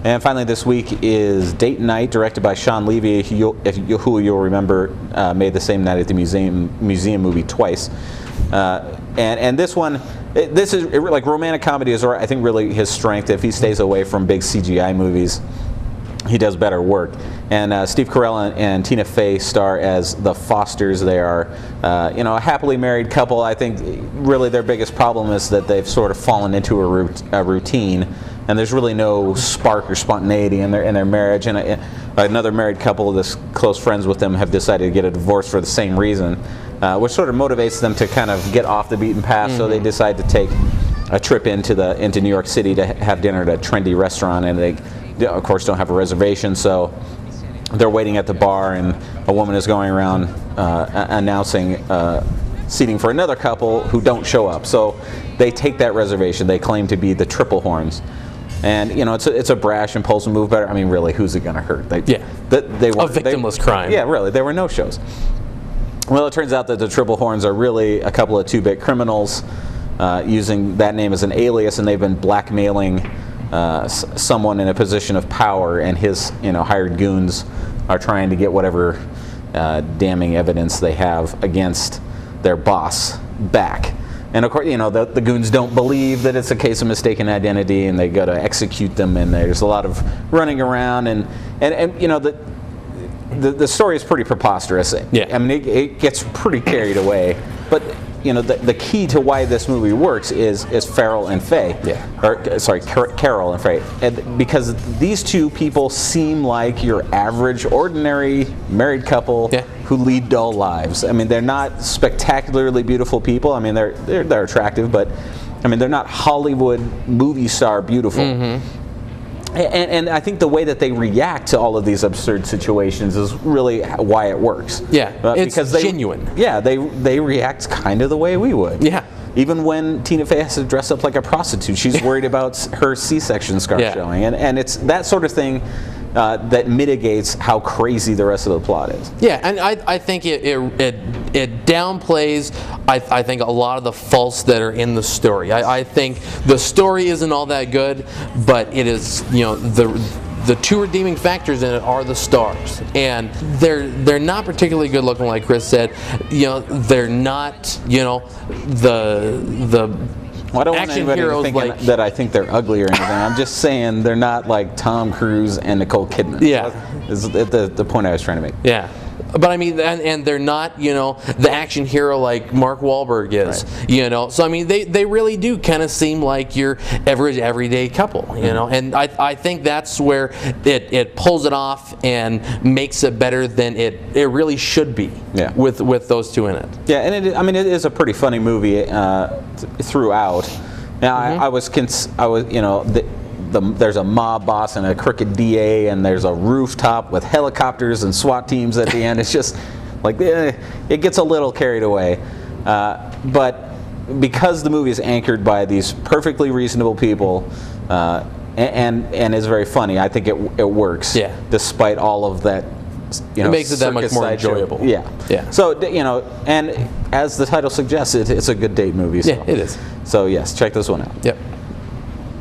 And finally this week is Date Night, directed by Sean Levy, who you'll remember made The Same Night at the Museum movie twice. And this one, this is like romantic comedy is, I think, really his strength. If he stays away from big CGI movies, he does better work. And Steve Carell and Tina Fey star as the Fosters. They are, a happily married couple. I think really their biggest problem is that they've sort of fallen into a routine, and there's really no spark or spontaneity in their marriage. And another married couple that's close friends with them have decided to get a divorce for the same reason, which sort of motivates them to kind of get off the beaten path. So they decide to take a trip into New York City to have dinner at a trendy restaurant, and they, of course, don't have a reservation, so they're waiting at the bar, and a woman is going around announcing seating for another couple who don't show up. So they take that reservation. They claim to be the Triple Horns. And it's a brash, impulsive move. But I mean, really, who's it going to hurt? They were a victimless crime. Yeah, really, there were no shows. Well, it turns out that the Triple Horns are really a couple of two-bit criminals using that name as an alias, and they've been blackmailing someone in a position of power, and his hired goons are trying to get whatever damning evidence they have against their boss back. And of course, the goons don't believe that it's a case of mistaken identity, and they go to execute them. And there's a lot of running around, and the story is pretty preposterous. Yeah. I mean, it gets pretty carried away, but the key to why this movie works is Farrell and Fey. Yeah. Or sorry, Carol and Fey. And because these two people seem like your average, ordinary married couple who lead dull lives. I mean, they're not spectacularly beautiful people. I mean, they're attractive, but I mean, they're not Hollywood movie star beautiful. Mm-hmm. And I think the way that they react to all of these absurd situations is really why it works. Yeah, it's because genuine. Yeah, they react kind of the way we would. Yeah. Even when Tina Fey has to dress up like a prostitute, she's worried about her C-section scar showing. And it's that sort of thing that mitigates how crazy the rest of the plot is. Yeah, and I think it downplays, I think, a lot of the faults that are in the story. I think the story isn't all that good, but it is, the two redeeming factors in it are the stars, and they're not particularly good looking, like Chris said. They're not, the Well, I don't want action anybody heroes thinking like that I think they're ugly or anything. I'm just saying they're not like Tom Cruise and Nicole Kidman. Yeah. Is the point I was trying to make. Yeah. But I mean, and they're not, the action hero like Mark Wahlberg is, right. So I mean, they really do kind of seem like your average, everyday couple, and I think that's where it pulls it off and makes it better than it really should be. Yeah. With those two in it. Yeah, and it is a pretty funny movie throughout. Now Mm-hmm. There's a mob boss and a crooked DA, and there's a rooftop with helicopters and SWAT teams at the end. It's just like it gets a little carried away, but because the movie is anchored by these perfectly reasonable people and is very funny, I think it works. Yeah. Despite all of that. It makes it that much more enjoyable. Yeah. Yeah. So and as the title suggests, it's a good date movie. So. Yeah, it is. So yes, check this one out. Yep.